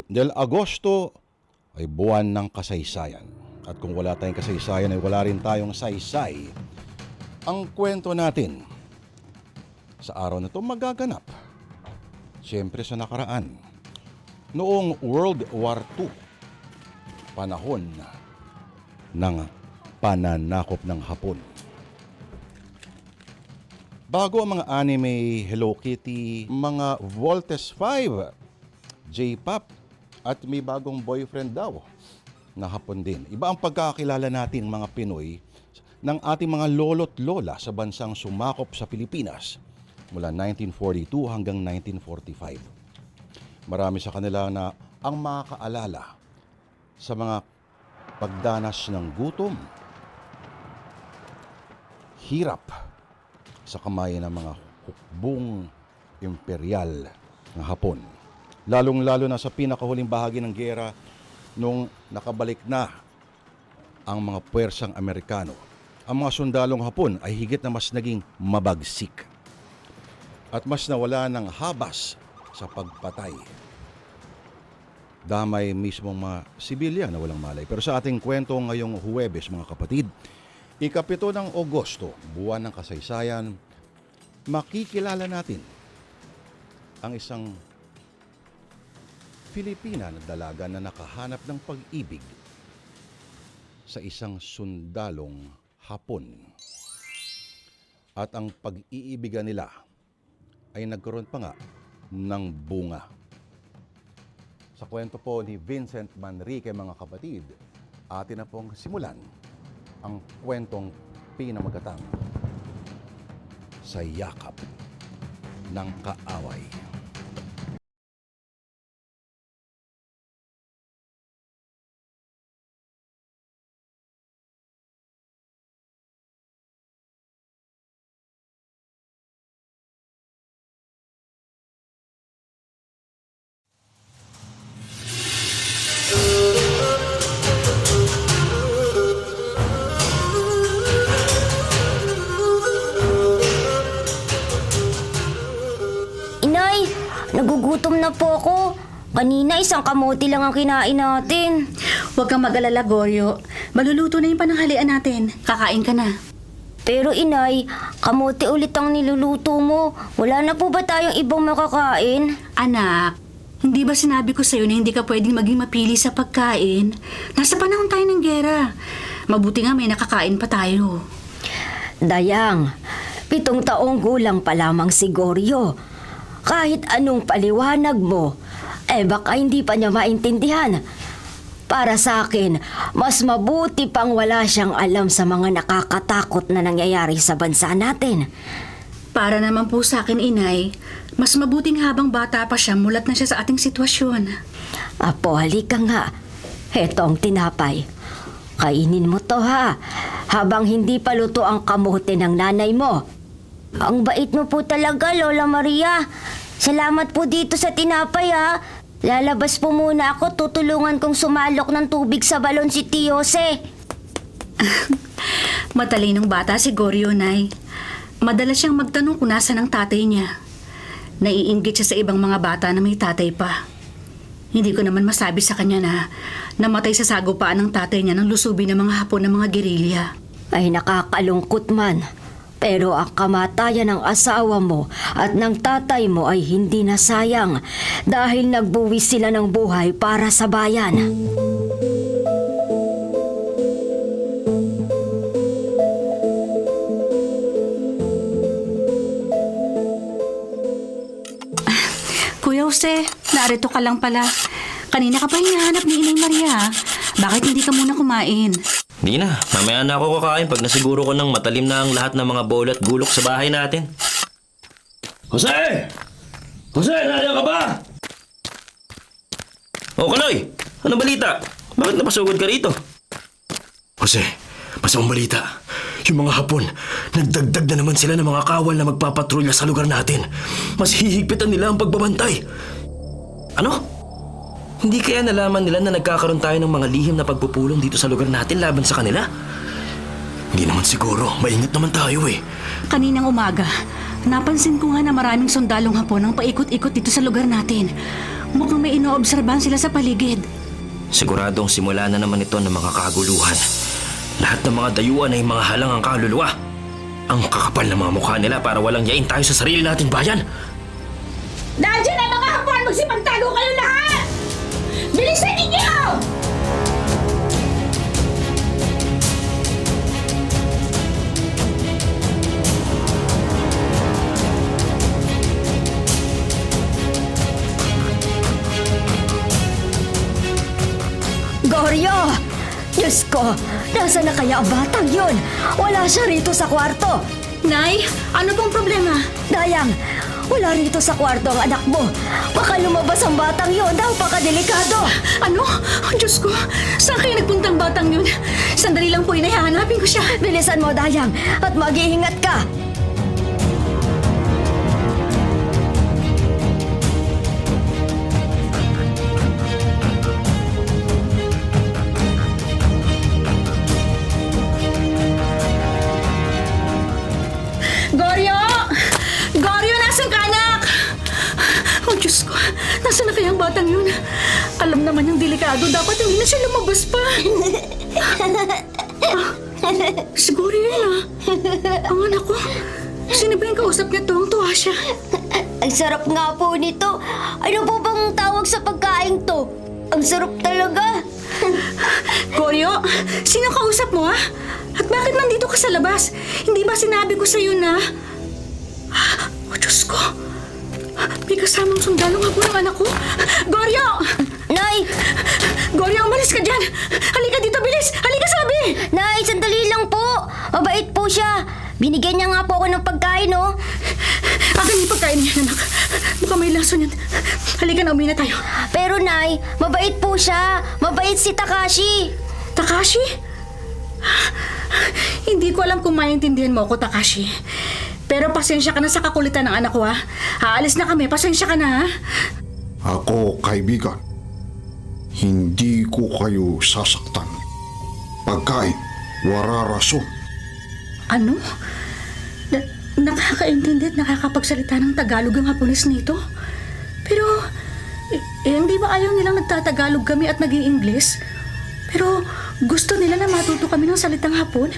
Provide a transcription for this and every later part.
Dahil Agosto ay buwan ng kasaysayan. At kung wala tayong kasaysayan ay wala rin tayong saysay. Ang kwento natin sa araw na ito magaganap. Siyempre sa nakaraan. Noong World War II, panahon ng pananakop ng Hapon. Bago ang mga anime, Hello Kitty, mga Voltes 5, J-pop, at may bagong boyfriend daw na Hapon din. Iba ang pagkakakilala natin mga Pinoy ng ating mga lolo't lola sa bansang sumakop sa Pilipinas mula 1942 hanggang 1945. Marami sa kanila na ang makakaalala sa mga pagdanas ng gutom, hirap sa kamay ng mga hukbong imperial ng Hapon. Lalong-lalo na sa pinakahuling bahagi ng giyera nung nakabalik na ang mga puwersang Amerikano. Ang mga sundalong Hapon ay higit na mas naging mabagsik at mas nawala ng habas sa pagpatay. Damay mismong mga sibilyan na walang malay. Pero sa ating kwento ngayong Huwebes, mga kapatid, ika-7 ng Agosto, buwan ng kasaysayan, makikilala natin ang isang Filipina na dalaga na nakahanap ng pag-ibig sa isang sundalong Hapon. At ang pag-iibigan nila ay nagkaroon pa nga ng bunga. Sa kwento po ni Vincent Manrique, mga kapatid, atin na pong simulan ang kwentong pinamagatang sa yakap ng kaaway. Inay, nagugutom na po ako. Kanina isang kamote lang ang kinain natin. Huwag kang mag-alala, Goryo. Maluluto na yung pananghalian natin. Kakain ka na. Pero inay, kamote ulit ang niluluto mo. Wala na po ba tayong ibang makakain? Anak, hindi ba sinabi ko sa'yo na hindi ka pwedeng maging mapili sa pagkain? Nasa panahon tayo ng gera. Mabuti nga may nakakain pa tayo. Dayang, 7 taong gulang pa lamang si Goryo. Kahit anong paliwanag mo, baka hindi pa niya maintindihan. Para sa akin, mas mabuti pang wala siyang alam sa mga nakakatakot na nangyayari sa bansa natin. Para naman po sa akin, Inay, mas mabuting habang bata pa siya, mulat na siya sa ating sitwasyon. Apo, halika nga. Heto ang tinapay. Kainin mo to ha, habang hindi pa luto ang kamote ng nanay mo. Ang bait mo po talaga, Lola Maria. Salamat po dito sa tinapay ha. Lalabas po muna ako, tutulungan kong sumalok ng tubig sa balon si Tio Jose. Matalinong bata si Goryo, Nay. Madalas siyang magtanong kung nasaan ang tatay niya. Naiinggit siya sa ibang mga bata na may tatay pa. Hindi ko naman masabi sa kanya na namatay sa sagupaan ng tatay niya nang lusubi ng mga Hapon ng mga gerilya. Ay nakakalungkot man. Pero ang kamatayan ng asawa mo at ng tatay mo ay hindi na sayang dahil nagbuwis sila ng buhay para sa bayan. Kuya Jose, narito ka lang pala. Kanina ka pa hinahanap ni Inay Maria. Bakit hindi ka muna kumain? Di na, mamaya na ako kakain pag nasiguro ko ng matalim na ang lahat ng mga bowl at gulok sa bahay natin. Jose! Jose, nandiyan ka ba? Oh, Kaloy! Ano balita? Bakit napasugod ka rito? Jose, masamang balita. Yung mga Hapon, nagdagdag na naman sila ng mga kawal na magpapatrolya sa lugar natin. Mas hihigpitan nila ang pagbabantay. Ano? Hindi kaya nalaman nila na nagkakaroon tayo ng mga lihim na pagpupulong dito sa lugar natin laban sa kanila? Hindi naman siguro, maingat naman tayo eh. Kaninang umaga, napansin ko nga na maraming sundalong Hapon ang paikot-ikot dito sa lugar natin. Mukhang may inoobserbahan sila sa paligid. Siguradong simula na naman ito ng mga kaguluhan. Lahat ng mga dayuhan ay mga halangang kaluluwa. Ang kakapal ng mga mukha nila para walang yain tayo sa sarili nating bayan. Nandiyan na mga hapon! Magsipagtago kayo lahat! Bilisan ninyo! Goryo! Diyos ko, nasa na kaya ang batang yun? Wala siya rito sa kwarto. Nay, ano pong problema? Dayang, wala rito sa kwarto ang anak mo. Baka lumabas ang batang yun, napakadelikado. Ano? Oh, Diyos ko, saan kayo nagpuntang batang yun? Sandali lang po, inahahanapin ko siya. Bilisan mo, Dayang, at mag-iingat ka. Goryo! Goryo, nasan ka, anak? Oh, Diyos ko, nasan na kaya ang batang yun? Alam naman yung delikado, dapat hindi na siya lumabas pa. Siguro yun, Ang anak ko, sino ba yung kausap niya? Tuwang-tuwa siya. Ang sarap nga po nito. Ano po bang tawag sa pagkain to? Ang sarap talaga. Goryo, sino kausap mo, ha? At bakit nandito ka sa labas? Hindi ba sinabi ko sa'yo na... Oh, Diyos ko. May kasamang sundalo nga po ng anak ko. Goryo! Nay! Goryo, umalis ka dyan! Halika dito, bilis! Halika, sabi! Nay, sandali lang po. Mabait po siya. Binigyan niya nga po ako ng pagkain, oh. Akin yung pagkain niya, anak. Mukhang may lason yan. Halika na, uwi na tayo. Pero Nay, mabait po siya. Mabait si Takashi. Takashi? Hindi ko alam kung maintindihan mo ako, Takashi. Pero pasensya ka na sa kakulitan ng anak ko, ha? Aalis na kami. Pasensya ka na, ha? Ako, kaibigan, hindi ko kayo sasaktan. Pagkain, wala rason. Ano? Nakakaintindi at nakakapagsalita ng Tagalog ang Hapones nito? Pero, hindi ba ayaw nilang nagtatagalog kami at nag-i-Ingles? Pero, gusto nila na matuto kami ng salitang Hapon?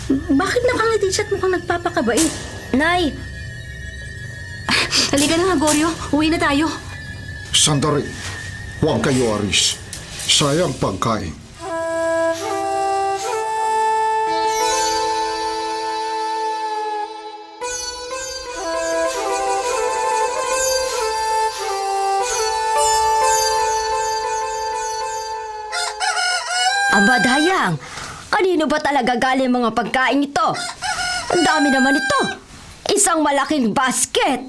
Bakit nakangiti siya at mukhang nagpapakabait? Nay, Halika na nga, Goryo. Uwi na tayo. Sandali, huwag kayo aris. Sayang pagkain. Aba Dayang, kanino ba talaga galing mga pagkain ito? Ang dami naman ito. Isang malaking basket.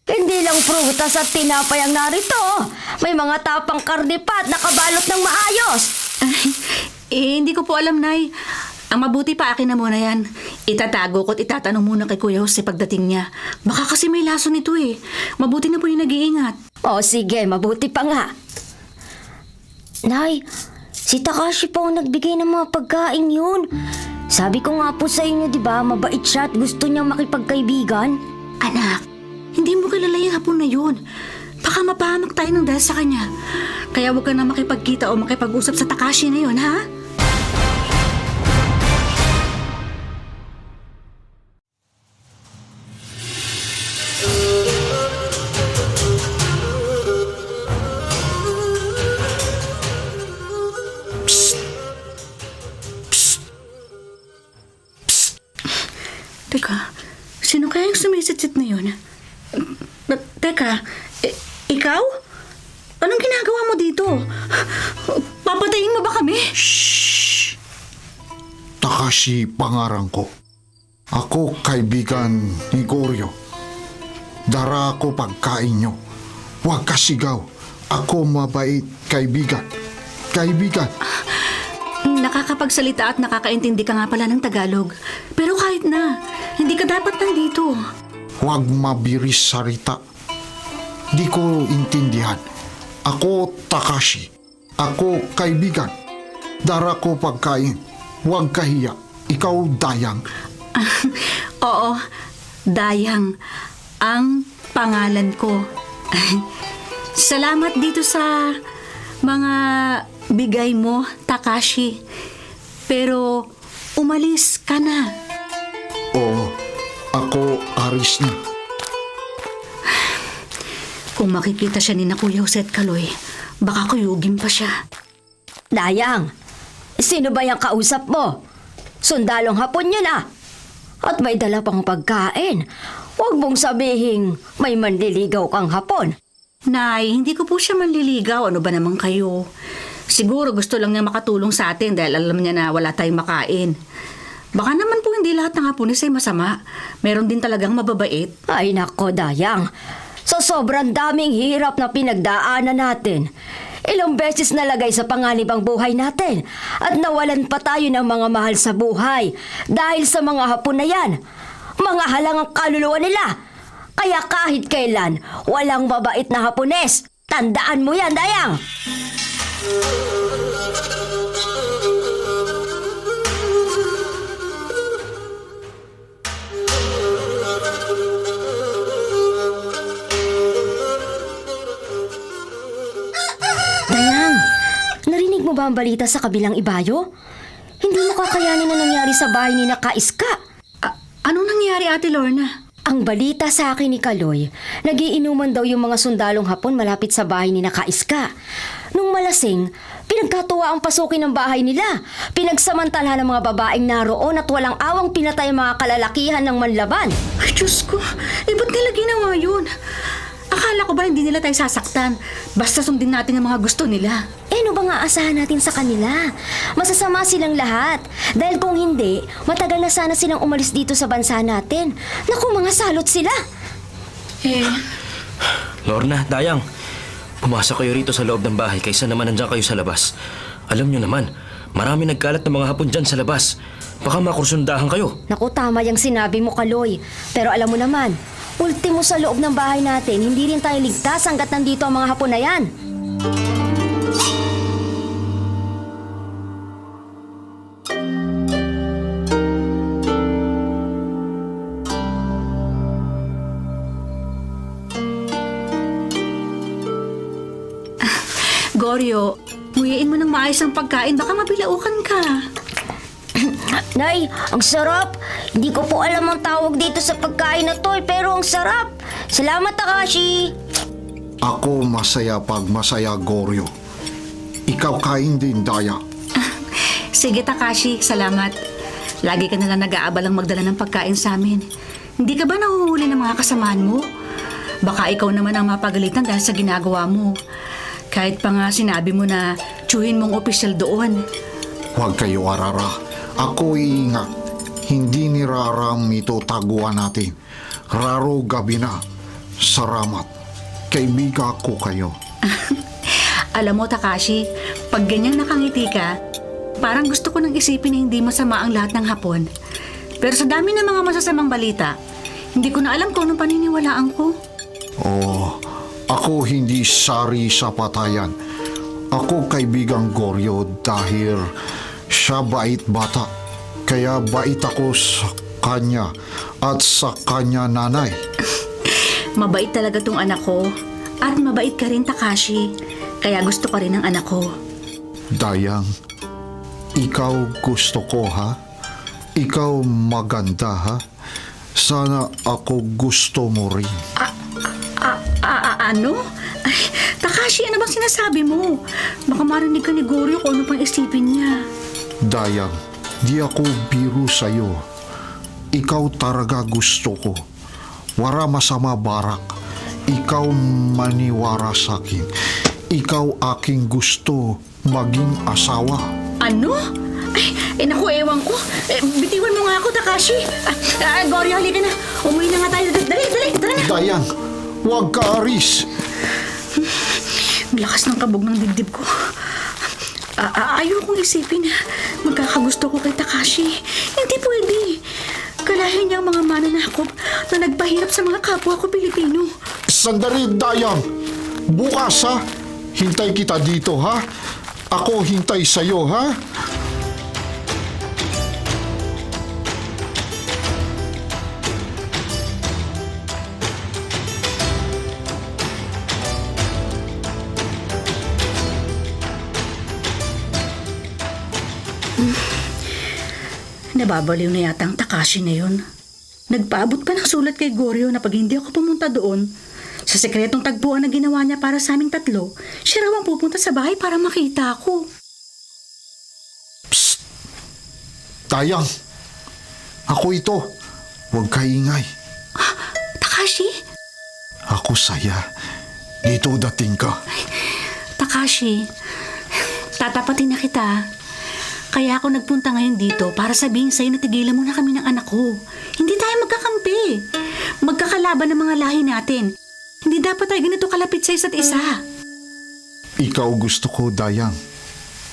Hindi lang prutas at tinapay ang narito. May mga tapang karne pa at nakabalot ng maayos. Hindi ko po alam, Nay. Ang mabuti pa akin na muna yan. Itatago ko at itatanong muna kay Kuya Jose pagdating niya. Baka kasi may lason nito eh. Mabuti na po yung nag-iingat. O sige, mabuti pa nga. Nay, si Takashi po ang nagbigay ng mga pagkain yun. Sabi ko nga po sa inyo, di ba, mabait siya at gusto niyang makipagkaibigan. Anak, hindi mo kilala yung hapon na yun. Baka mapahamak tayo ng dahil sa kanya. Kaya huwag ka na makipagkita o makipag-usap sa Takashi na yun, ha? Teka, sino kaya yung sumisitsit na yun? Teka, ikaw? Anong ginagawa mo dito? Papatayin mo ba kami? Takashi pangarang ko. Ako kaibigan ni Goryo. Dara ako pagkain nyo. Huwag kasigaw. Ako mabait kaibigan. Kaibigan. Nakakapagsalita at nakakaintindi ka nga pala ng Tagalog. Pero kahit na, hindi ka dapat nandito. Huwag mabiris sarita. Di ko intindihan. Ako Takashi. Ako kaibigan. Dara ko pagkain. Huwag kahiya. Ikaw Dayang. Oo, Dayang. Ang pangalan ko. Salamat dito sa mga bigay mo, Takashi. Pero umalis ka na. Oo, ako aris na. Kung makikita siya ni na Kuya Jose at Kaloy, baka kuyugin pa siya. Dayang, sino ba yung kausap mo? Sundalong Hapon yun ah. At may dala pang pagkain. Huwag mong sabihin may manliligaw kang Hapon. Nay, hindi ko po siya manliligaw. Ano ba naman kayo? Siguro gusto lang niya makatulong sa atin dahil alam niya na wala tayong makain. Baka naman po hindi lahat ng Hapones ay masama. Meron din talagang mababait. Ay nako, Dayang. Sa sobrang daming hirap na pinagdaanan natin, ilang beses nalagay sa panganib ang buhay natin at nawalan pa tayo ng mga mahal sa buhay dahil sa mga Hapon na yan. Mga halangang kaluluwa nila. Kaya kahit kailan, walang mabait na Hapones. Tandaan mo yan, Dayang! Dayang, narinig mo ba ang balita sa kabilang ibayo? Hindi mo kakayanin na nangyari sa bahay ni Nakaiska. Anong nangyari, Ate Lorna? Ang balita sa akin ni Kaloy, nagiinuman daw yung mga sundalong Hapon malapit sa bahay ni Nakaiska. Nung malasing, pinagkatuwa ang pasukin ng bahay nila. Pinagsamantala ng mga babaeng naroon at walang awang pinatay ang mga kalalakihan ng manlaban. Ay, Diyos ko. Ba't nila ginawa yun? Akala ko ba hindi nila tayo sasaktan? Basta sundin natin ang mga gusto nila. Ano ba nga asahan natin sa kanila? Masasama silang lahat. Dahil kung hindi, matagal na sana silang umalis dito sa bansa natin. Naku, mga salot sila. Lorna, Dayang, pumasok kayo rito sa loob ng bahay kaysa naman nandiyan kayo sa labas. Alam nyo naman, marami nagkalat ng mga Hapon dyan sa labas. Baka makursundahan kayo. Naku, tama yung sinabi mo, Kaloy. Pero alam mo naman, ultimo sa loob ng bahay natin, hindi rin tayo ligtas hanggat nandito ang mga Hapon na yan. Goryo, muyain mo ng maayos ang pagkain. Baka mabilaukan ka. Nay, ang sarap. Hindi ko po alam ang tawag dito sa pagkain na to, pero ang sarap. Salamat, Takashi. Ako masaya pag masaya, Goryo. Ikaw kain din, Daya. Sige, Takashi. Salamat. Lagi ka nalang nag-aabalang magdala ng pagkain sa amin. Hindi ka ba nahuhuli ng mga kasamahan mo? Baka ikaw naman ang mapagalitan dahil sa ginagawa mo. Kahit pa nga sinabi mo na tsuhin mong opisyal doon. Huwag kayo arara. Ako iingat. Hindi ni Raram ito taguan natin. Raro gabi na. Salamat. Kaibiga ko kayo. Alam mo, Takashi, pag ganyang nakangiti ka, parang gusto ko nang isipin na hindi masama ang lahat ng Hapon. Pero sa dami ng mga masasamang balita, hindi ko na alam kung anong paniniwalaan ko. Oh, ako hindi sari sa patayan. Ako kaibigang Goryo dahil siya bait bata. Kaya bait ako sa kanya at sa kanya nanay. Mabait talaga tong anak ko. At mabait ka rin, Takashi. Kaya gusto ka rin ng anak ko. Dayang, ikaw gusto ko ha? Ikaw maganda ha? Sana ako gusto mo rin. Ano? Ay, Takashi, ano bang sinasabi mo? Baka marinig ka ni Goryo kung ano pang isipin niya. Dayang, di ako biro sa'yo. Ikaw talaga gusto ko. Wala masama barak. Ikaw maniwara sa'kin. Ikaw aking gusto maging asawa. Ano? Ay, naku, ewan ko. Bitiwan mo nga ako, Takashi. Goryo, halika na. Umuwi na nga tayo. Dali, tara na. Dayang, huwag ka aris. Ang lakas ng kabog ng dibdib ko. Ayokong isipin na magkakagusto ko kay Takashi. Hindi pwede. Kalahin niya ang mga mananakop na nagpahirap sa mga kapwa ko Pilipino. Sandali, Dayang. Bukas ha. Hintay kita dito ha. Ako hintay sa'yo ha. Nababaliw na yata ang Takashi na yun. Nagpaabot pa ng sulat kay Goryo na pag hindi ako pumunta doon, sa sekretong tagpuan na ginawa niya para sa aming tatlo, siya raw ang pupunta sa bahay para makita ako. Dayang, ako ito. Huwag kaingay. Takashi? Ako saya. Dito dating ka. Takashi, tatapatin na kita. Kaya ako nagpunta ngayon dito para sabihin sa'yo na tigilan mo na kami ng anak ko. Hindi tayo magkakampi. Magkakalaban ng mga lahi natin. Hindi dapat tayo ganito kalapit sa isa't isa. Ikaw gusto ko, Dayang.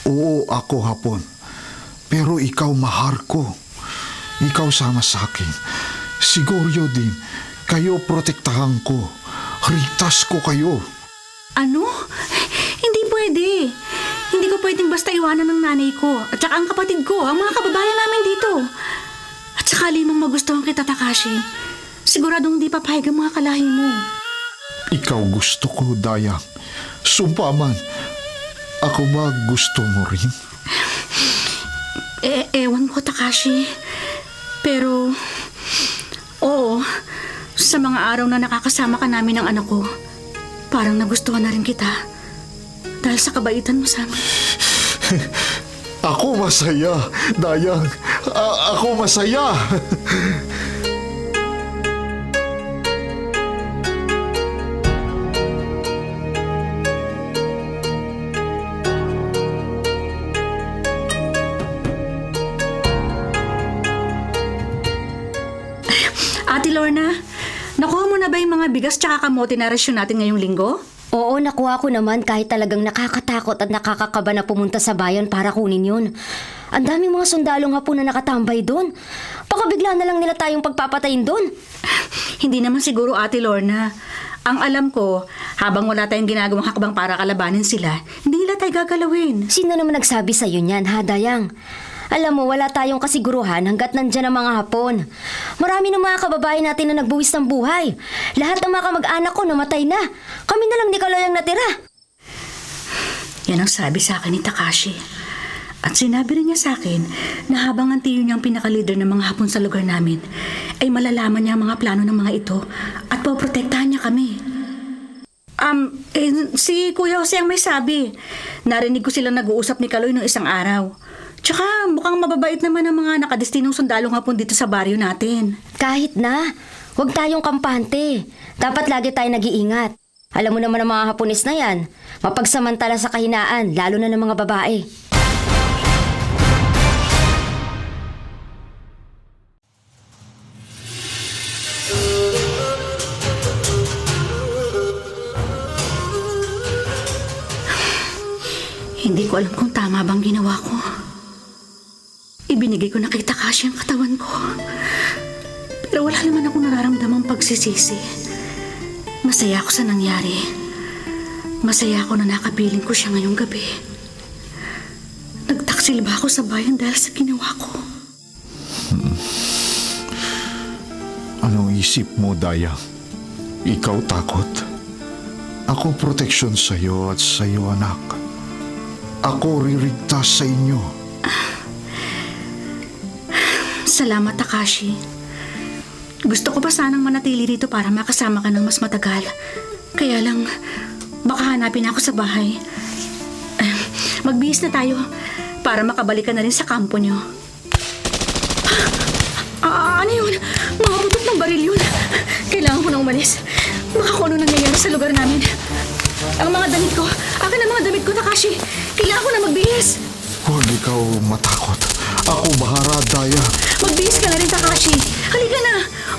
Oo, ako hapon. Pero ikaw mahal ko. Ikaw sama sa akin. Siguryo din, kayo protektahan ko. Rigtas ko kayo. Ano? Hindi pwede. Hindi ko pwedeng basta iwanan ng nanay ko at saka ang kapatid ko, ang mga kababayan namin dito. At saka limang magustuhan kita, Takashi. Siguradong hindi papayag ang mga kalahi mo. Ikaw gusto ko, Dayang. Sumpa man. Ako ba gusto mo rin? Ewan ko, Takashi. Pero, oo, sa mga araw na nakakasama ka namin ng anak ko, parang nagustuhan na rin kita. Dahil sa kabaitan mo sa amin. Ako masaya, Dayang. Ako masaya. Ate Lorna, nakuha mo na ba yung mga bigas tsaka kamote na rasyon natin ngayong linggo? Oo, nakuha ko naman kahit talagang nakakatakot at nakakakaba na pumunta sa bayan para kunin yun. Ang daming mga sundalong Hapon na nakatambay doon. Baka bigla na lang nila tayong pagpapatayin doon. Hindi naman siguro, Ate Lorna. Ang alam ko, habang wala tayong ginagawang hakbang para kalabanin sila, hindi nila tayo gagalawin. Sino naman nagsabi sa'yo niyan, ha, Dayang? Alam mo, wala tayong kasiguruhan hanggat nandyan ang mga Hapon. Marami ng mga kababayan natin na nagbuwis ng buhay. Lahat ng mga kamag-anak ko namatay na. Kami na lang ni Kaloy ang natira. Yan ang sabi sa akin ni Takashi. At sinabi rin niya sa akin na habang ang tiyo niyang pinaka-leader ng mga Hapon sa lugar namin, ay malalaman niya ang mga plano ng mga ito at poprotektahan niya kami. Si Kuya Jose ang may sabi. Narinig ko silang nag-uusap ni Kaloy noong isang araw. Tsaka mukhang mababait naman ang mga nakadestinong sundalong Hapon dito sa baryo natin. Kahit na, huwag tayong kampante. Dapat lagi tayo nag-iingat. Alam mo naman ang mga Hapones na yan. Mapagsamantala sa kahinaan, lalo na ng mga babae. Hindi ko alam kung tama bang ginawa ko. Ibinigay ko na kay Takashi ang katawan ko. Pero wala naman akong nararamdamang pagsisisi. Masaya ako sa nangyari. Masaya ako na nakapiling ko siya ngayong gabi. Nagtaksil ba ako sa bayan dahil sa ginawa ko? Anong isip mo, Dayang? Ikaw takot? Ako proteksyon sa'yo at sa'yo, anak. Ako ririgtas sa inyo. Salamat, Takashi. Gusto ko pa sanang manatili rito para makasama ka ng mas matagal. Kaya lang, baka hanapin ako sa bahay. Magbihis na tayo para makabalik ka na rin sa kampo niyo. Ano yun? Mga putok ng baril yun. Kailangan ko na umalis. Baka kung ano nangyayari sa lugar namin. Ang mga damit ko. Akin ang mga damit ko, Takashi. Kailangan ko na magbihis. Huwag ikaw matakot. Ako bahara, Daya. Magbihis ka na rin, Takashi. Halika na.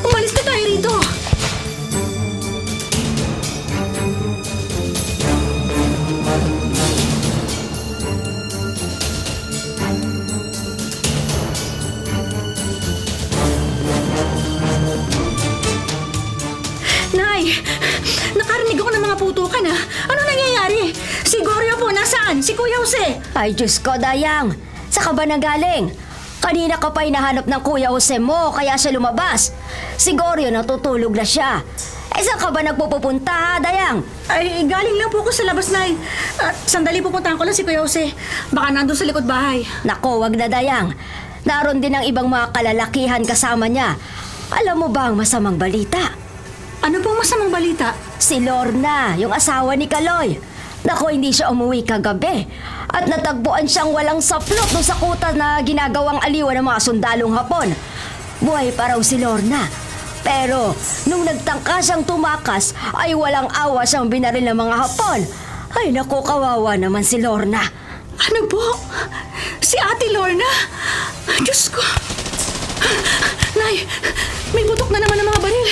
Umalis na tayo rito. Nay, nakarinig ako ng mga putukan ha. Ano nangyayari? Si Goryo po, nasaan? Si Kuya Jose. Ay, Diyos ko, Dayang! Saan ka ba nagaling? Kanina ka pa hinahanap ng Kuya Jose mo, kaya siya lumabas. Siguro natutulog na siya. Saan ka ba nagpupunta, ha, Dayang? Ay, galing lang po ako sa labas, Nay. Sandali pupuntahan ko lang si Kuya Jose. Baka nandun sa likod bahay. Nako, wag na, Dayang. Naroon din ang ibang mga kalalakihan kasama niya. Alam mo ba ang masamang balita? Ano pong masamang balita? Si Lorna, yung asawa ni Kaloy. Nako, hindi siya umuwi kagabi. At natagpuan siyang walang saplot doon sa kuta na ginagawang aliwan ng mga sundalong Hapon. Buhay pa raw si Lorna. Pero nung nagtangka siyang tumakas, ay walang awa siyang binaril ng mga Hapon. Ay nako, kawawa naman si Lorna. Ano po? Si Ate Lorna? Diyos ko. Nay, may putok na naman ng mga baril.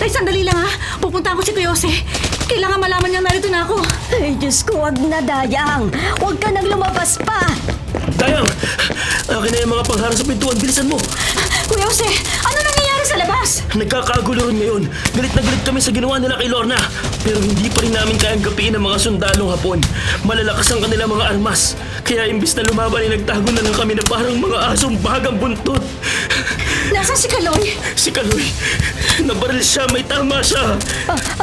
Nay, sandali lang ha. Pupunta ako si Kuyose. Kailangan malaman niyang narito na ako. Ay Diyos ko, wag na Dayang. Huwag ka nang lumabas pa. Dayang! Akin na yung mga panghara sa pintuan. Bilisan mo! Kuyose, ano nangyayari sa labas? Nagkakagulo rin ngayon. Galit na galit kami sa ginawa nila kay Lorna. Pero hindi pa rin namin kayang gapiin ang mga sundalong Hapon. Malalakas ang kanilang mga armas. Kaya imbis na lumaban ay nagtago na lang kami na parang mga asong bahagang buntot. Nasaan si Kaloy? Si Kaloy, nabaril siya, may tama siya.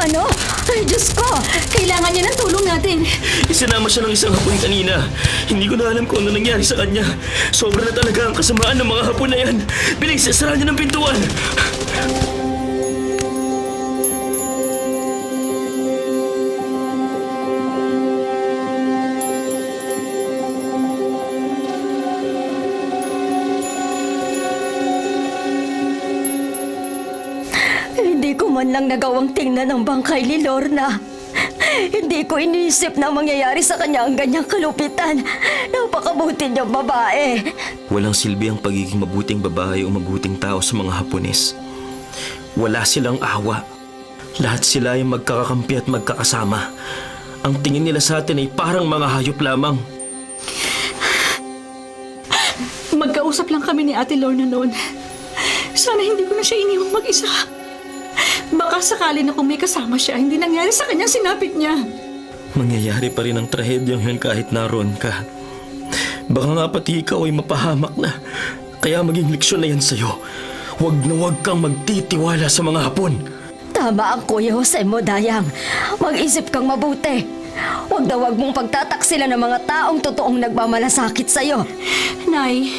Ano? Ay Diyos ko. Kailangan niya ng tulong natin. Isinama siya ng isang Hapon kanina. Hindi ko na alam kung ano nangyari sa kanya. Sobra na talaga ang kasamaan ng mga Hapon na yan. Bilis, sara niyo ng pintuan. Hindi ko man lang nagawang tingnan ang bangkay ni Lorna. Hindi ko iniisip na mangyayari sa kanya ang ganyang kalupitan. Napakabuti niyang babae. Walang silbi ang pagiging mabuting babae o mabuting tao sa mga Hapones. Wala silang awa. Lahat sila ay magkakakampi at magkakasama. Ang tingin nila sa atin ay parang mga hayop lamang. Magkausap lang kami ni Ate Lorna noon. Sana hindi ko na siya iniwang mag-isa. Baka sakali na kung may kasama siya, hindi nangyari sa kanya sinapit niya. Mangyayari pa rin ang trahedyang yun kahit naroon ka. Baka nga pati ikaw ay mapahamak na. Kaya maging leksyon na yan sa'yo. Huwag na huwag kang magtitiwala sa mga Hapon. Tama ang Kuya Jose mo, Dayang. Mag-isip kang mabuti. Huwag na huwag mong pagtataksilan ng mga taong totoong nagmamalasakit sa'yo. Nay,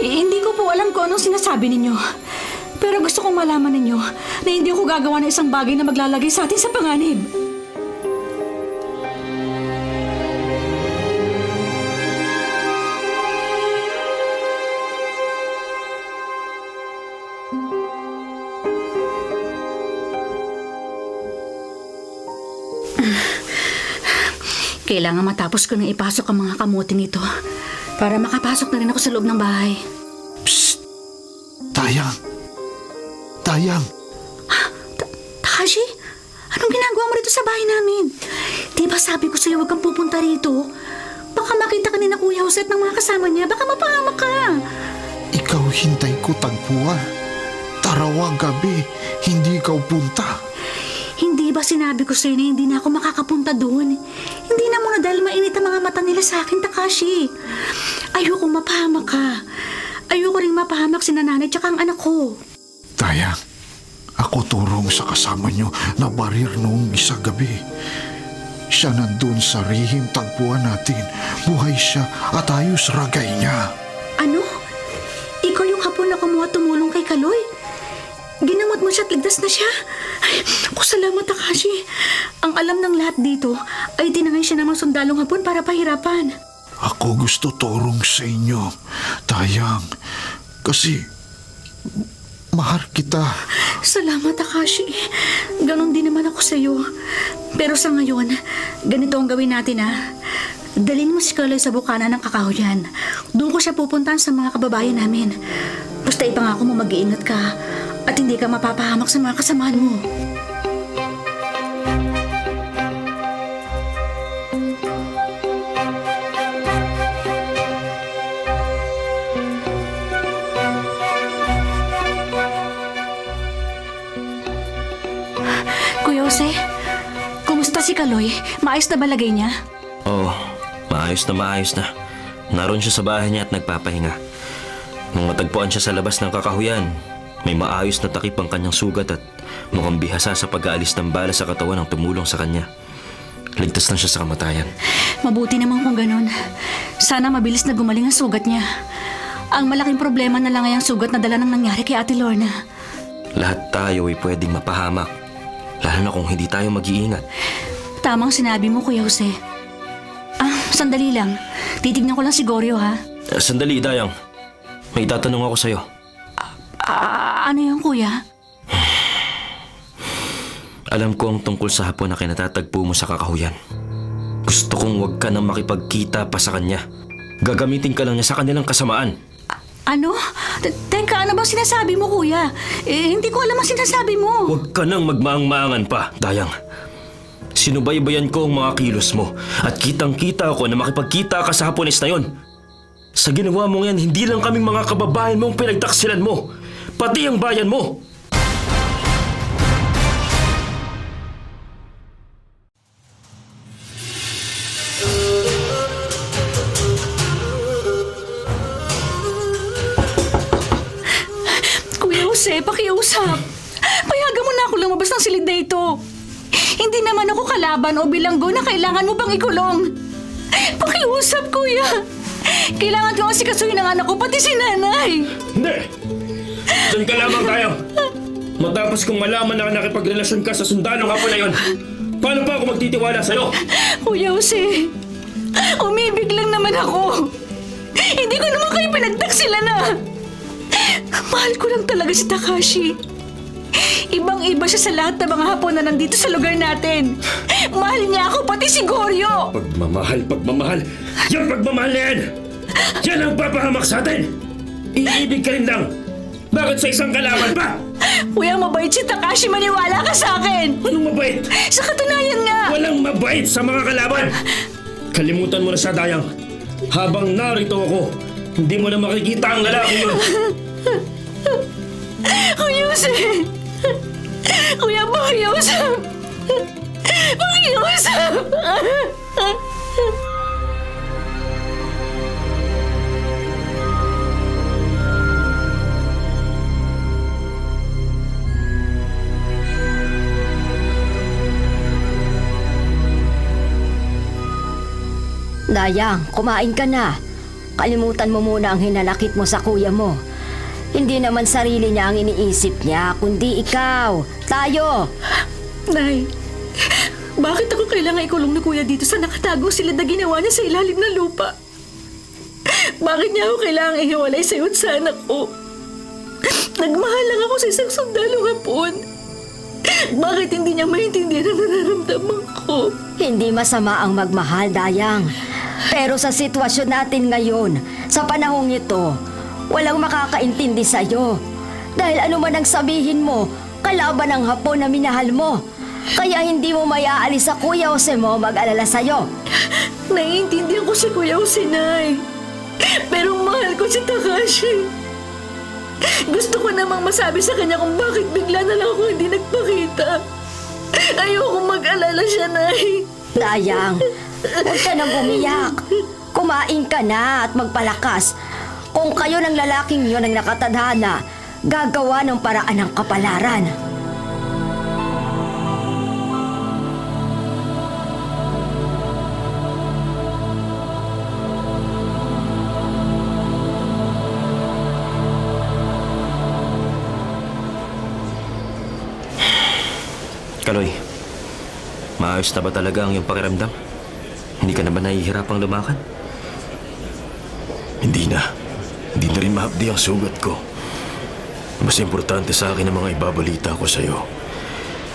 hindi ko po alam kung anong sinasabi ninyo. Pero gusto kong malaman ninyo na hindi ako gagawa ng isang bagay na maglalagay sa atin sa panganib. Kailangan matapos ko na ipasok ang mga kamuting ito para makapasok na rin ako sa loob ng bahay. Dayang! Dayang! Takashi, anong ginagawa mo rito sa bahay namin? Di ba sabi ko sa'yo huwag kang pupunta rito? Baka makita ka ni na Kuya Jose at ng mga kasama niya. Baka mapahamak ka. Ikaw hintay ko tagpuan. Tarawang gabi, hindi ikaw punta. Hindi ba sinabi ko sa'yo na hindi na ako makakapunta doon? Hindi na muna dahil mainit ang mga mata nila sa akin, Takashi. Ayoko mapahamak ka. Ayoko rin mapahamak si nanay tsaka ang anak ko. Dayang, ako turong sa kasama niyo na barir noong isang gabi. Siya nandun sa rihim tagpuan natin. Buhay siya at ayos ragay niya. Ano? Ikaw yung hapon na kumuha tumulong kay Kaloy? Ginamot mo siya at ligtas na siya? Ay, salamat, Takashi. Ang alam ng lahat dito ay tinangay siya ng mga sundalong hapon para pahirapan. Ako gusto turong sa inyo, Dayang. Kasi mahal kita. Salamat, Takashi. Ganon din naman ako sa'yo. Pero sa ngayon, ganito ang gawin natin, ha? Dalhin mo si Kaloy sa bukana ng kakahuyan. Doon ko siya pupuntahan sa mga kababayan namin. Basta ipangako mo mag-iingat ka at hindi ka mapapahamak sa mga kasamahan mo. Kuya Jose, kumusta si Kaloy? Maayos na ba lagay niya? Oo, maayos na. Naroon siya sa bahay niya at nagpapahinga. Nung matagpuan siya sa labas ng kakahuyan, may maayos na takip ang kanyang sugat at mukhang bihasa sa pag-aalis ng bala sa katawan ang tumulong sa kanya. Ligtas lang siya sa kamatayan. Mabuti naman kung ganun. Sana mabilis na gumaling ang sugat niya. Ang malaking problema na lang ay ang sugat na dala ng nangyari kay Ate Lorna. Lahat tayo ay pwedeng mapahamak. Lalo na kung hindi tayo mag-iingat. Tamang sinabi mo, Kuya Jose. Sandali lang. Titignan ko lang si Goryo, ha? Sandali, Dayang. May itatanong ako sa'yo. Ano yun, Kuya? Alam ko ang tungkol sa hapon na kinatatagpo mo sa kakahuyan. Gusto kong huwag ka nang makipagkita pa sa kanya. Gagamitin ka lang niya sa kanilang kasamaan. Ano? Teka, ano bang sinasabi mo, Kuya? Hindi ko alam ang sinasabi mo. Huwag ka nang magmaang-maangan pa, Dayang. Sinubaybayan ko ang mga kilos mo at kitang-kita ako na makipagkita ka sa Hapones na yon. Sa ginawa mong yan, hindi lang kaming mga kababayan mong pinagtaksilan mo, pati ang bayan mo. Kuya Jose, pakiusap. Payagan mo na ako lumabas ng silid na ito. Hindi naman ako kalaban o bilanggo na kailangan mo pang ikulong. Pakiusap, Kuya. Kailangan ko asikasuhin ang anak ko, pati si nanay. Hindi! Diyan ka lamang tayo. Matapos kong malaman na nakipagrelasyon ka sa sundalong hapon na yon, paano pa ako magtitiwala sa'yo? Kuya Jose, umibig lang naman ako. Hindi ko naman kayo pinagtaksilan na. Mahal ko lang talaga si Takashi. Ibang-iba siya sa lahat ng mga hapon na nandito sa lugar natin. Mahal niya ako, pati si Goryo. Pagmamahal. Yung pagmamahal na yan! Yan ang papahamak sa atin! Iibig ka rin lang! Bakit sa isang kalaban pa? Kuya, mabait si Takashi, maniwala ka sa akin. Anong mabait? Sa katunayan nga. Walang mabait sa mga kalaban! Kalimutan mo na siya, Dayang. Habang narito ako, hindi mo na makikita ang lalaki yun. Kuya Jose! Kuya, pakiusap! Pakiusap! Dayang, kumain ka na. Kalimutan mo muna ang hinanakit mo sa kuya mo. Hindi naman sarili niya ang iniisip niya, kundi ikaw. Tayo! Nay, bakit ako kailangan ikulong ni Kuya dito sa nakatago sila na ginawa niya sa ilalim ng lupa? Bakit niya ako kailangan ihiwalay sa iyo at sa anak ko? Nagmahal lang ako sa isang sundalong hapon. Bakit hindi niya maintindihan ang nararamdaman ko? Hindi masama ang magmahal, Dayang. Pero sa sitwasyon natin ngayon, sa panahong ito, walang makakaintindi sa'yo. Dahil ano man ang sabihin mo, kalaban ang hapon na minahal mo. Kaya hindi mo mayaalis sa Kuya Jose mo mag-alala sa'yo. Naiintindihan ko si Kuya Jose, Nay. Pero mahal ko si Takashi. Gusto ko namang masabi sa kanya kung bakit bigla na lang ako hindi nagpakita. Ayoko mag-alala siya, Nay. Dayang, huwag ka nang umiyak. Kumain ka na at magpalakas. Kung kayo ng lalaking yun ang nakatadhana, gagawa ng paraan ng kapalaran. Kaloy, maayos na ba talaga ang iyong pakiramdam? Hindi ka na ba nahihirapang lumakad? Hindi na. Hindi na rin mahapdi ang sugat ko. Mas importante sa akin ang mga ibabalita ko sa'yo.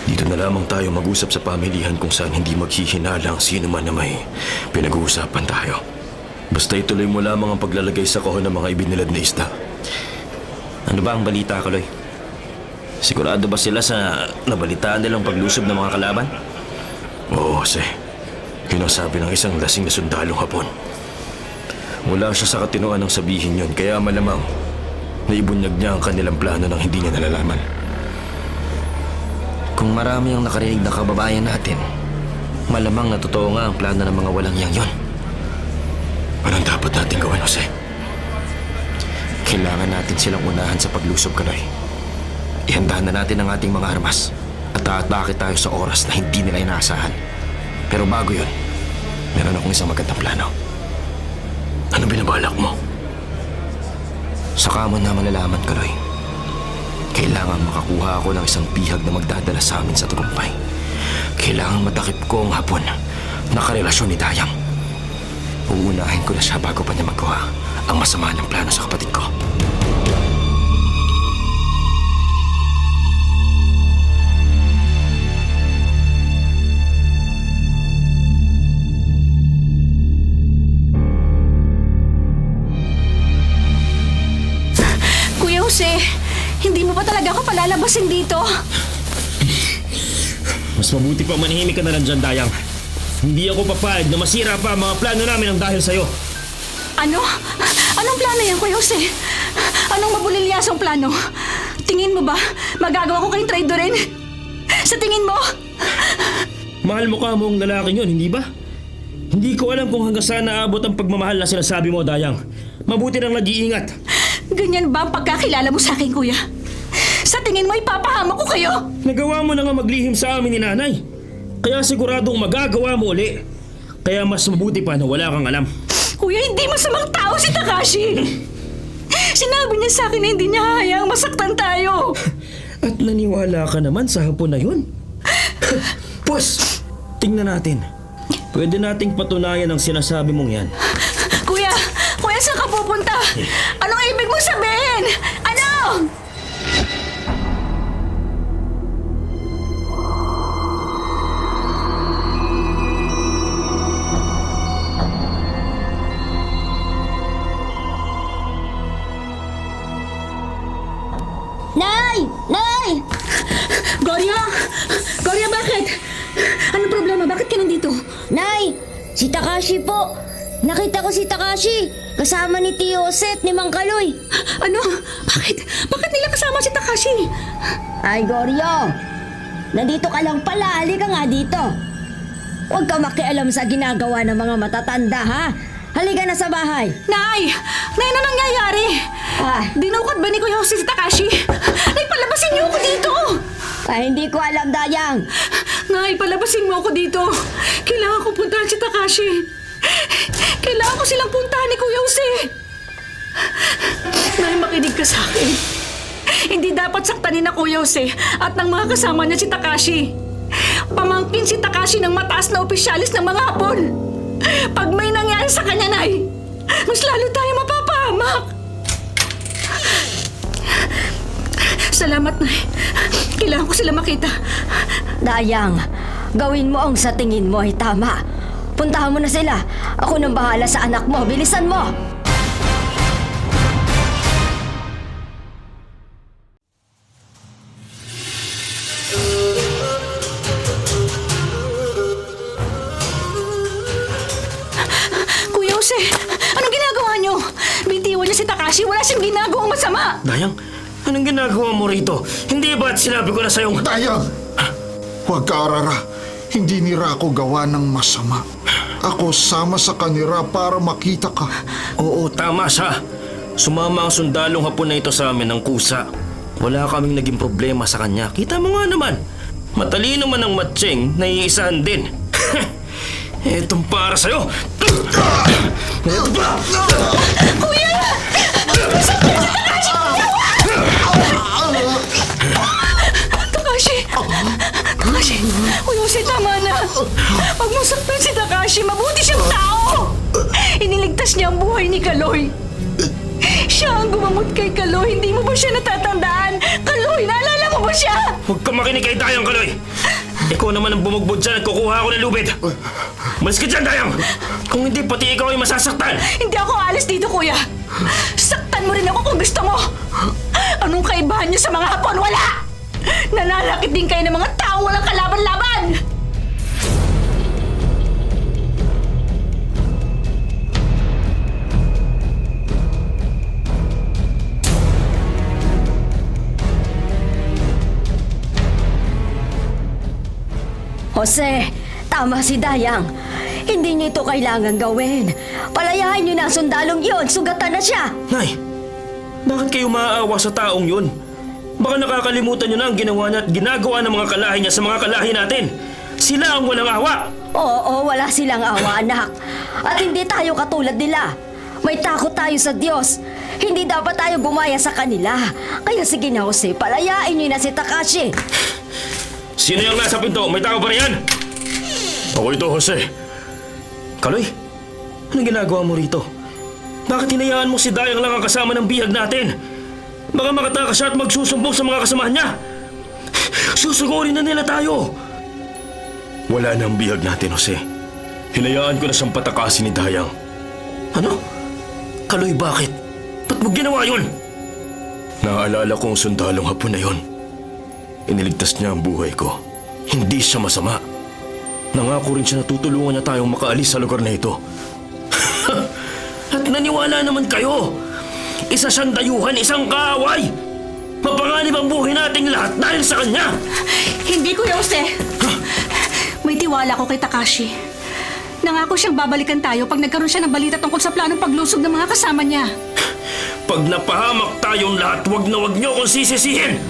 Dito na lamang tayo mag-usap sa pamilihan kung saan hindi maghihinala ang sino man na may pinag-uusapan tayo. Basta ituloy mo lamang ang paglalagay sa kahon ng mga ibinilad na isda. Ano ba ang balita, Kaloy? Sigurado ba sila sa nabalitaan nilang paglusob ng mga kalaban? Oo, Jose. Yun ang sabi ng isang lasing na sundalong hapon. Wala siya sa katinoan ng sabihin yun, kaya malamang naibunyag niya ang kanilang plano nang hindi niya nalalaman. Kung marami ang nakarinig na kababayan natin, malamang na totoo nga ang plano ng mga walang yang yon. Anong dapat natin gawin, Jose? Kailangan natin silang unahan sa paglusob, Kaloy. Ihandahan na natin ang ating mga armas at aatake tayo sa oras na hindi nila inaasahan. Pero bago yun, meron akong isang magandang plano. Ano binabalak mo? Saka mo na malalaman, Kaloy. Kailangan makakuha ako ng isang bihag na magdadala sa amin sa tagumpay. Kailangan matakip ko ang Hapon na karelasyon ni Dayang. Uunahin ko na siya bago pa niya magawa ang masama ng plano sa kapatid ko. Kuya Jose, hindi mo ba talaga ako palalabasin dito? Mas mabuti pa manahimik ka na lang dyan, Dayang. Hindi ako papayag na masira pa ang mga plano namin ang dahil sa'yo. Ano? Anong plano yan, Kuya Jose? Anong mabulilyasong plano? Tingin mo ba magagawa ko kayong traidorin? Sa tingin mo? Mahal mo ka mong lalaking yun, hindi ba? Hindi ko alam kung hanggang saan naabot ang pagmamahal na sinasabi mo, Dayang. Mabuti nang nag-iingat. Ganyan ba ang pagkakilala mo sa akin, Kuya? Sa tingin mo ipapahamak ko kayo? Nagawa mo na nga maglihim sa amin ni Nanay. Kaya siguradong magagawa mo uli. Kaya mas mabuti pa na wala kang alam. Kuya, hindi masamang tao si Takashi. Sinabi niya sa akin na hindi niya hayaang masaktan tayo. At naniwala ka naman sa Hapon na yun? Pues, tingnan natin. Pwede nating patunayan ang sinasabi mong yan. Kuya, saan ka pupunta? Anong ibig mong sabihin? Ano? Nay! Nay! Gorya, bakit? Anong problema? Bakit ka nandito? Nay! Si Takashi po! Nakita ko si Takashi! Kasama ni Tio Jose at ni Mang Kaloy! Ano? Bakit nila kasama si Takashi? Ay, Goryo! Nandito ka lang pala. Halika nga dito. Huwag ka makialam sa ginagawa ng mga matatanda, ha? Halika na sa bahay. Nay! Nay, ano nangyayari? Ah. Dinukot ba ni Kuya Jose si Takashi? Nay, palabasin niyo ako dito! Ay, hindi ko alam, Dayang. Nay, palabasin mo ako dito. Kailangan ko puntahan si Takashi. Kailangan ko silang puntahan ni Kuya Jose. Nay, makinig ka sa akin. Hindi dapat saktanin na Kuya Jose at ng mga kasama niya si Takashi. Pamangkin si Takashi ng mataas na opisyalis ng mga Hapon. Pag may nangyari sa kanya, Nay, mas lalo tayo mapapahamak. Salamat, Nay. Kailangan ko sila makita. Dayang, gawin mo ang sa tingin mo ay tama. Puntahan mo na sila. Ako nang bahala sa anak mo. Bilisan mo! Kuya Jose, anong ginagawa niyo? Bitiwan niya si Takashi. Wala siyang ginagawang masama. Dayang, anong ginagawa mo rito? Hindi ba't sinabi ko na sa'yo? Dayang! Huwag ka arara. Hindi nira ako gawa ng masama. Ako sama sa kanira para makita ka. Oo, tama siya. Sumama ang sundalong Hapon na ito sa amin ng kusa. Wala kaming naging problema sa kanya. Kita mo nga naman. Matalino man ang matching, naiisahan din. Etong para sa'yo. Eto pa! Kuya! Takashi! Kuya Jose, tama na. Huwag mo saktan si Takashi. Mabuti siyang tao. Iniligtas niya ang buhay ni Kaloy. Siya ang gumamot kay Kaloy. Hindi mo ba siya natatandaan? Kaloy, naalala mo ba siya? Huwag ka makinig kay Dayang, Kaloy! Ikaw naman ang bumugbod dyan at kukuha ako ng lubid. Malis ka dyan, Dayang! Kung hindi, pati ikaw ay masasaktan! Hindi ako alis dito, kuya. Saktan mo rin ako kung gusto mo. Anong kaibahan niyo sa mga Hapon? Wala! Nananakit din kayo ng mga tao walang kalaban-laban! Jose, tama si Dayang. Hindi niyo ito kailangan gawin. Palayahin niyo na ang sundalong yun. Sugatan na siya. Nay, bakit kayo maaawa sa taong yun? Baka nakakalimutan nyo na ang ginawa niya at ginagawa ng mga kalahi niya sa mga kalahi natin. Sila ang walang awa. Oo, wala silang awa, anak. At hindi tayo katulad nila. May takot tayo sa Diyos. Hindi dapat tayo gumaya sa kanila. Kaya sige na, Jose, palayain niyo na si Takashi. Sino yung nasa pinto? May tao ba riyan? Ako ito, Jose. Kaloy, anong ginagawa mo rito? Bakit hinayaan mo si Dayang lang ang kasama ng bihag natin? Baka makatakas siya at magsusumbong sa mga kasamahan niya. Susugurin na nila tayo. Wala na ang bihag natin, Jose. Hinayaan ko na siyang patakasin ni Dayang. Ano? Kaloy, bakit? Ba't mo ginawa yun? Naaalala ko ang sundalong hapon na yun. Iniligtas niya ang buhay ko. Hindi siya masama. Nangako rin siya na tutulungan niya tayong makaalis sa lugar na ito. At naniwala naman kayo. Isa siyang dayuhan, isang kaaway. Mapanganib ang buhay nating lahat dahil sa kanya. Hindi, Kuya Jose. May tiwala ko kay Takashi. Nangako siyang babalikan tayo pag nagkaroon siya ng balita tungkol sa planong paglusob ng mga kasama niya. Pag napahamak tayong lahat, wag na wag niyo akong sisisihin.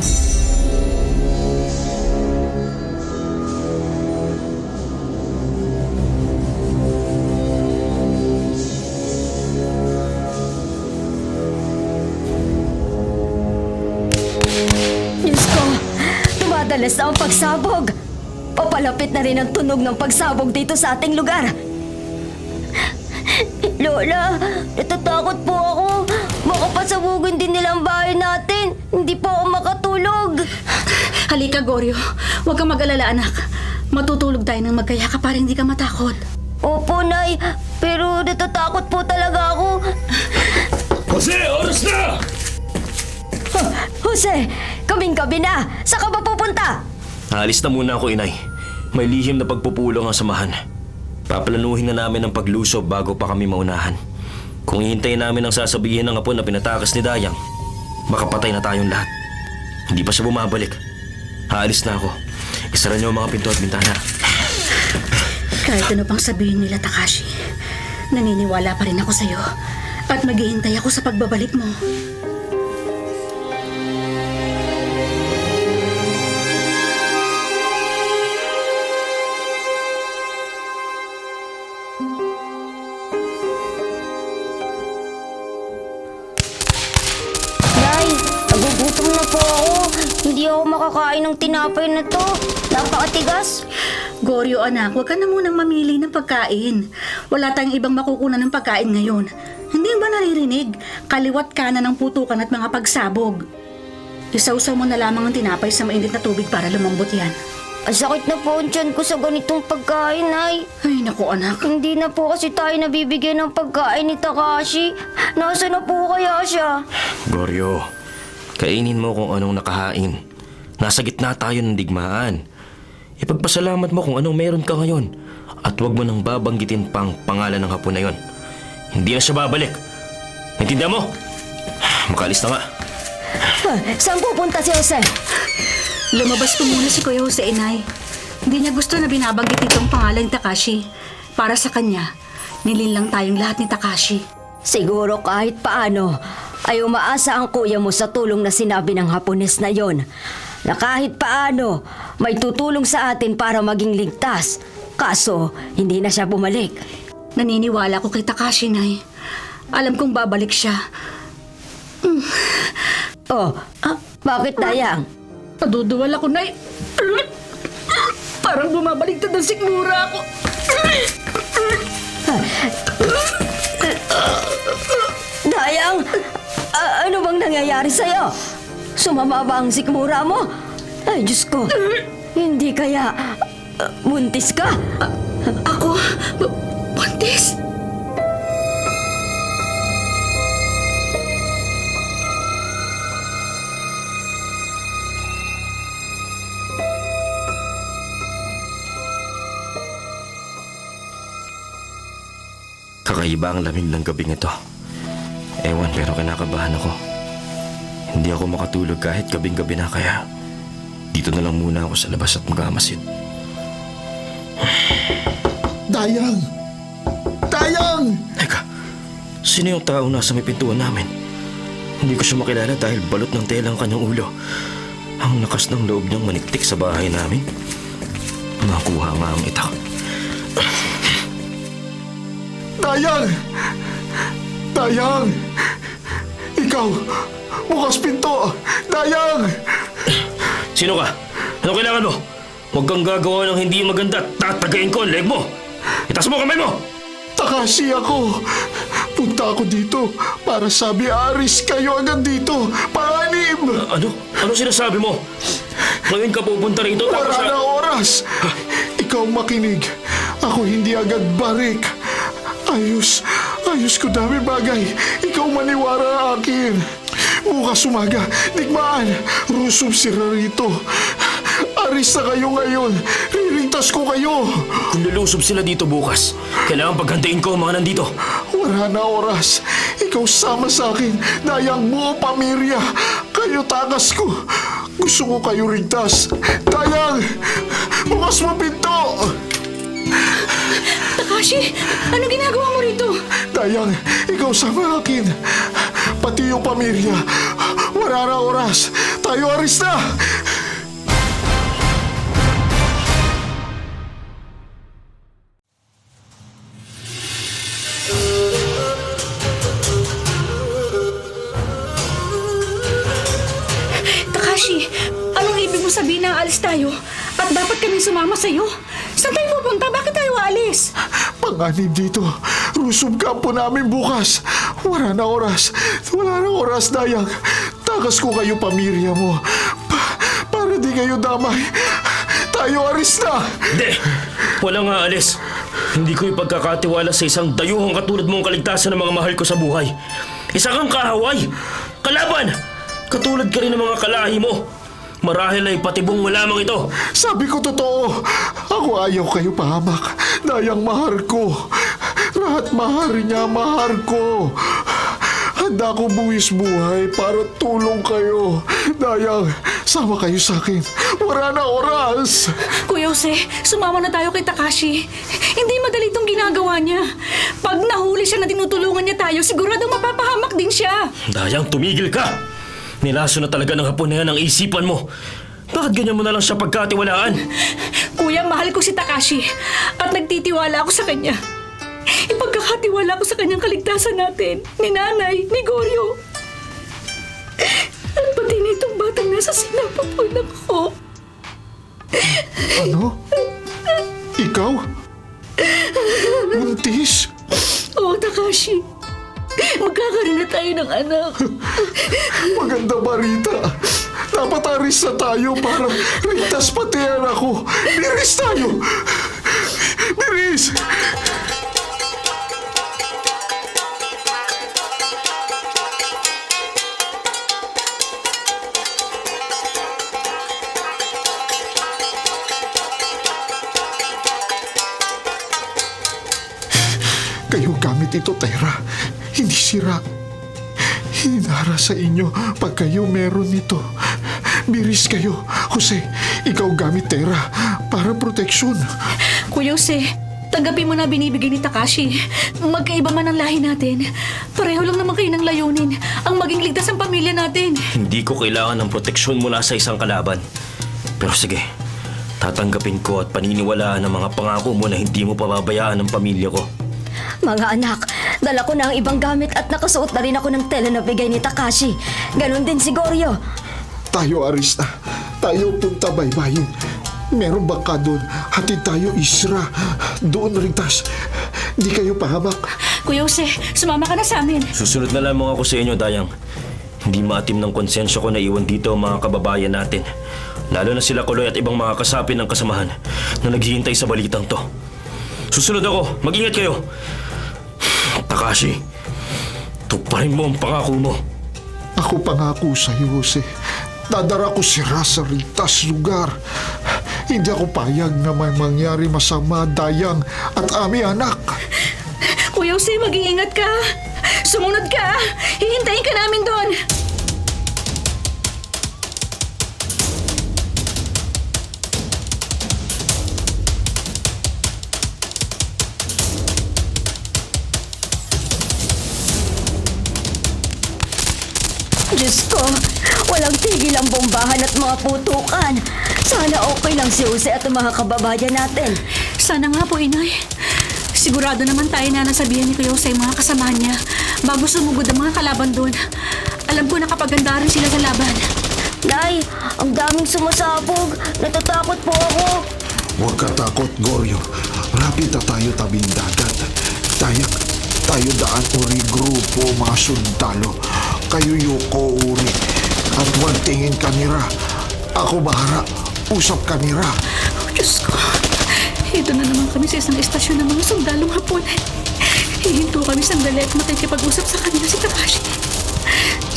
Diyos ko, dumadalas na ang pagsabog. Papalapit na rin ang tunog ng pagsabog dito sa ating lugar. Lola, natatakot po ako. Baka pasabugin din nila ang bahay natin. Hindi po ako makatulog. Halika, Goryo. Huwag kang mag-alala, anak. Matutulog tayo ng magkayakap para hindi ka matakot. Opo, Nay. Pero natatakot po talaga ako. Jose, oras na! Jose, kaming-gabi na. Saan ka ba pupunta? Alis na muna ako, inay. May lihim na pagpupulong ang samahan. Paplanuhin na namin ang paglusob bago pa kami maunahan. Kung hihintayin namin ang sasabihin ng apo na pinatakas ni Dayang, makapatay na tayong lahat. Hindi pa siya bumabalik. Aalis na ako. Isara niyo ang mga pinto at bintana. Kahit ano pang sabihin nila, Takashi, naniniwala pa rin ako sa'yo. At maghihintay ako sa pagbabalik mo. Nay, nagugutom na po ako. Hindi ako makakain ng tinapay na to. Napakatigas. Goryo, anak, huwag ka na munang mamili ng pagkain. Wala tayong ibang makukunan ng pagkain ngayon. Hindi ba naririnig? Kaliwat kanan ng putukan at mga pagsabog. Isawsaw mo na lamang ang tinapay sa mainit na tubig para lumambot yan. Ang sakit na po ang tiyan ko sa ganitong pagkain, Nay. Ay, naku, anak. Hindi na po kasi tayo nabibigyan ng pagkain ni Takashi. Nasaan na po kaya siya? Goryo, kainin mo kung anong nakahain. Nasa gitna tayo ng digmaan. Ipagpasalamat mo kung anong meron ka ngayon. At huwag mo nang babanggitin pang pangalan ng hapon na yon. Hindi na siya babalik. Naintindihan mo? Makalis na nga. Saan pupunta si Jose? Lumabas po muna si Kuya Jose, inay. Hindi niya gusto na binabanggit itong pangalan ni Takashi. Para sa kanya, nililang tayong lahat ni Takashi. Siguro kahit paano ay umaasa ang kuya mo sa tulong na sinabi ng Hapones na yon. Na kahit paano may tutulong sa atin para maging ligtas. Kaso hindi na siya bumalik. Naniniwala ko kay Takashi, nay. Alam kong babalik siya. Oh, bakit Dayang? Paduduwal ako, nay. Parang bumabaliktad ang sikmura ako. Dayang, ano bang nangyayari sa'yo? Sumama ba ang sikmura mo? Ay, Diyos ko. Hindi kaya buntis ka? Ako? Buntis? Kakaiba ang lamig ng gabing ito. Ewan, pero kinakabahan ako. Hindi ako makatulog kahit gabing-gabi na, kaya dito na lang muna ako sa labas at magamasid. Dayang! Dayang! Teka, sino yung tao nasa may pintuan namin? Hindi ko siya makilala dahil balot ng tela ang kanyang ulo. Ang lakas ng loob niyang maniktik sa bahay namin. Nakuha nga ang itak. Dayang! Dayang! Ikaw! Bukas pinto! Dayang! Sino ka? Ano kailangan mo? Huwag kang gagawa ng hindi maganda. Tatagayin ko ang leg mo. Itaas mo kamay mo! Takashi ako! Punta ako dito para sabi Aris kayo agad dito! Panganib! Ano? Ano sinasabi mo? Ngayon ka pupunta rito tapos Wala na oras! Ikaw makinig. Ako hindi agad barik. Ayos ko dami bagay. Ikaw maniwara akin. Bukas umaga, digmaan. Rusog si Rarito. Aris na kayo ngayon. Ririntas ko kayo. kung lulusob sila dito bukas, kailangan paghantiin ko ang mga nandito. Wala na oras. Ikaw sama sa akin. Dayang mo, pamilya. Kayo takas ko. Gusto ko kayo rigtas. Dayang! Bukas mo pinto! Takashi, ano ginagawa mo rito? Dayang, ikaw sama akin. Pati yung pamilya. Wala na oras. Tayo aris na! Takashi, anong ibig mo sabihin na alis tayo? At dapat kami sumama sa'yo? Saan tayo pupunta? Bakit tayo aalis? Panganib dito. Rusog kampo namin bukas. Wala na oras. Wala na oras, Dayang. Takas ko kayo pamilya mo. Para di kayo damay. Tayo aris na! Hindi! Walang aalis. Hindi ko ipagkakatiwala sa isang dayuhang katulad mong kaligtasan ng mga mahal ko sa buhay. Isa kang kahaway! Kalaban! Katulad ka rin ng mga kalahi mo. Marahil ay patibong mo lamang ito. Sabi ko totoo. Ako ayaw kayo pahamak. Dayang mahal ko. Lahat mahal niya, mahal ko. Handa ko buwis buhay para tulong kayo. Dayang, sama kayo sa akin. Wala na oras. Kuya Jose, sumama na tayo kay Takashi. Hindi madali itong ginagawa niya. Pag nahuli siya na tinutulungan niya tayo, siguradong mapapahamak din siya. Dayang, tumigil ka! Nilaso na talaga ng hapon na yan ang isipan mo. Bakit ganyan mo na lang siya pagkatiwalaan? Kuya, mahal ko si Takashi at nagtitiwala ako sa kanya. Ipagkakatiwala ko sa kanyang kaligtasan natin, ni nanay, ni Goryo. At pati nitong batang nasa sinapupunan ko. Ano? Ikaw? Buntis? Oo, Takashi. Magkakaroon na tayo ng anak. Maganda balita. Dapat aris na tayo para ligtas pati ang ako. Biris tayo! Biris! Kayo gamit ito, Tera. Hindi sira. Hinara sa inyo pag kayo meron nito. Biris kayo. Jose, ikaw gamit Tera para proteksyon. Kuya Jose, tanggapin mo na binibigay ni Takashi. Magkaiba man ang lahi natin. Pareho lang naman kayo ng layunin. Ang maging ligtas ang pamilya natin. Hindi ko kailangan ng proteksyon mula sa isang kalaban. Pero sige, tatanggapin ko at paniniwalaan ang mga pangako mo na hindi mo pababayaan ang pamilya ko. Mga anak, dala ko na ang ibang gamit at nakasuot na rin ako ng tela na bigay ni Takashi. Ganon din si Goryo. Tayo, Arista. Tayo punta baybayin. Meron bangka doon. Hatid tayo Isra. Doon rigtas. Di kayo pahamak. Kuya Jose, sumama ka na sa amin. Susunod na lamang ako sa inyo, Dayang. Hindi maatim ng konsensya ko na iwan dito ang mga kababayan natin. Lalo na sila Kuloy at ibang mga kasapi ng kasamahan na naghihintay sa balitang to. Susunod ako. Mag-ingat kayo. Takashi, tuparin mo ang pangako mo. Ako pangako sa iyo, Jose. Dadara ko sira sa rigtas lugar. Hindi ako payag na may mangyari masama, Dayang at aming anak. Kuya Jose, mag-iingat ka. Sumunod ka. Hihintayin ka namin doon. Diyos ko, walang tigil ang bombahan at mga putukan. Sana okay lang si Jose at ang mga kababayan natin. Sana nga po, Inay. Sigurado naman tayo na nasabihan ni Kuya Jose mga kasamahan niya bago sumugod ang mga kalaban doon. Alam ko nakapaganda rin sila sa laban. Nay, ang daming sumasabog. Natatakot po ako. Huwag ka takot, Goryo. Rapid na tayo tabing dagat. Tayo daan uri grupo mga sundalo. Kayo yuko uri. At huwag tingin kanira. Ako bahara. Usap kanira. Oh, Diyos ko. Ito na naman kami sa isang estasyon ng mga sundalong Hapon. Hihinto kami sandali at makikipag-usap sa kanila si Takashi.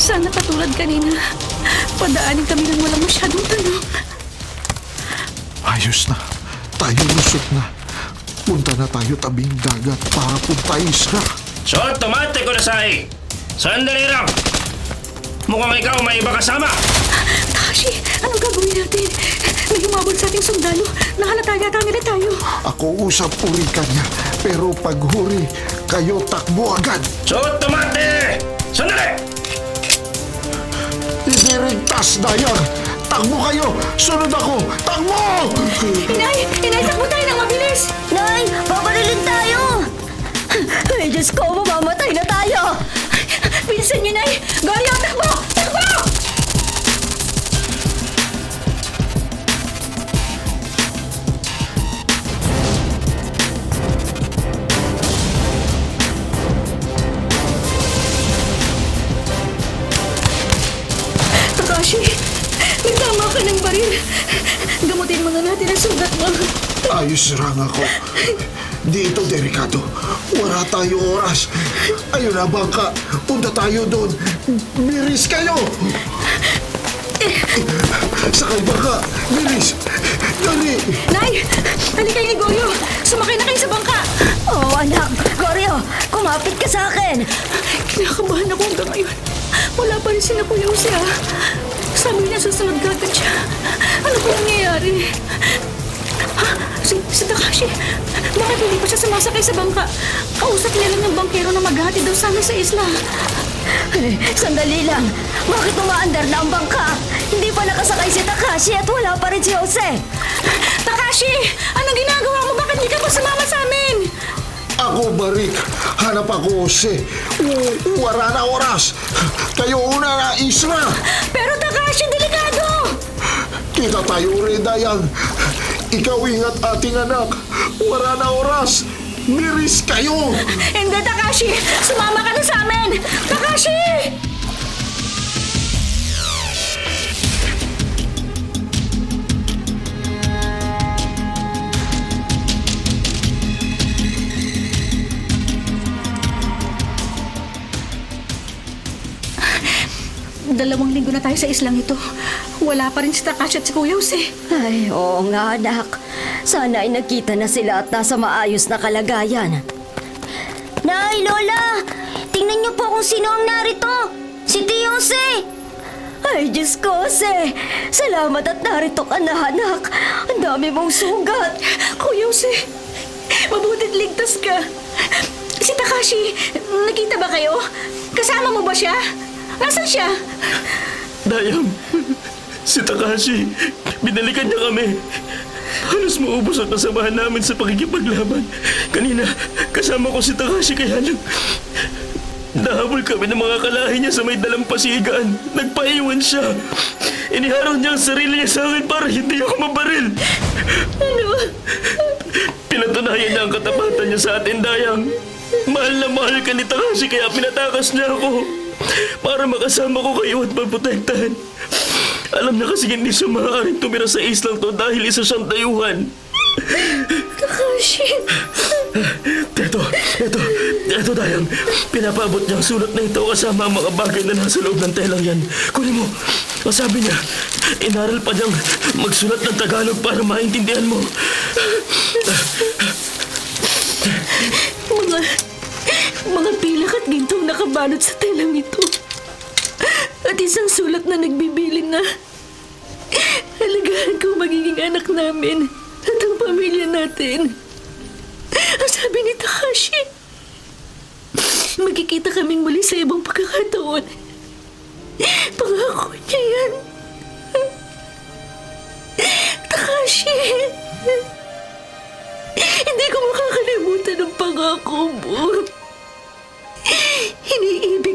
Sana katulad kanina, padaanin kami ng walang masyadong tanong. Ayos na. Tayo lusot na. Punta na tayo tabing dagat para punta isla. So, tomate ko na sahi. Sandali lang. Mukhang ikaw may iba kasama. Takashi, anong gagawin natin? May humabol sa ating sundalo. Nahalata yata nila tayo. Ako usap uri kanya. Pero pag huri, kayo takbo agad. So, tomate! Sandali! Idirigtas na yan. Takbo kayo. Sunod ako. Takbo! Inay! Inay, takbo tayo ng mabilis! Nay, paparilin tayo. Ay, Diyos ko, mamamatay na tayo. Bilisan niyo, Nay! Goryo, takbo! Takbo! Takashi, may tama ka ng baril. Gamutin mo na natin ang sugat mo. Ayos lang ako. Dito, delikado. Wala tayo oras. Ayun na, bangka. Punta tayo doon. Bilis kayo! Sakay bangka. Bilis! Dali! Nay! Halika ni Goryo! Sumakay na kayo sa bangka! Oh, anak. Goryo, kumapit ka sa akin. Kinakabahan ako hanggang ngayon. Wala pa rin si na Kuya Jose, ha? Sabi niya susunod kagad siya. Ano ba nangyayari? Ha? Si Takashi, bakit hindi pa siya sumasakay sa bangka? Kausap niya lang ng bangkero na maghatid daw sa amin sa isla. Sandali lang. Bakit umaandar na ang bangka? Hindi pa nakasakay si Takashi at wala pa rin si Jose. Takashi! Anong ginagawa mo? Bakit hindi ka pa sumama sa amin? Ako, Barik. Hanap ako, Jose. Wala na oras. Kayo una na, isla. Pero Takashi, delikado! Kita tayo rin, Dayang. Ikaw ingat ating anak. Wala na oras. Bilis kayo. Hindi, Takashi! Sumama ka na sa amin! Takashi! Dalawang linggo na tayo sa islang ito. Wala pa rin si Takashi at si Kuya Jose. Ay, oo nga, anak. Sana ay nagkita na sila at nasa maayos na kalagayan. Nay, Lola! Tingnan niyo po kung sino ang narito. Si Tio Jose! Ay, Diyos ko, Jose! Salamat at narito ka na, anak. Ang dami mong sugat. Kuya Jose, mabutit ligtas ka. Si Takashi, nakita ba kayo? Kasama mo ba siya? Nasaan siya? Dayang, si Takashi, binalikan niya kami. Halos maubos ang kasamahan namin sa pakikipaglaban. Kanina, kasama ko si Takashi kaya lang nahabol kami ng mga kalahi niya sa may dalampasigan. Nagpaiwan siya. Iniharang niya ang sarili niya sa akin para hindi ako mabaril. Ano? Pinatunayan niya ang katapatan niya sa atin, Dayang. Mahal na mahal ka ni Takashi kaya pinatakas niya ako para makasama ko kayo at maprotektahan. Alam niya kasi hindi siya maaaring tumira sa islang to dahil isa siyang dayuhan. Takashi. Eto Dayang, pinapaabot niya ang sulat na ito kasama ang mga bagay na nasa loob ng telang yan. Kunin mo. Sabi niya, inaral pa niyang magsulat ng Tagalog para maintindihan mo. Mga pilak at gintong nakabalot sa telang ito. At isang sulat na nagbibilin na alagaan ko magiging anak namin at ang pamilya natin. Ang sabi ni Takashi, magkikita kaming muli sa ibang pagkakataon. Pangako niya yan. Takashi, hindi ko makakalimutan ang pangako mo. Iniibig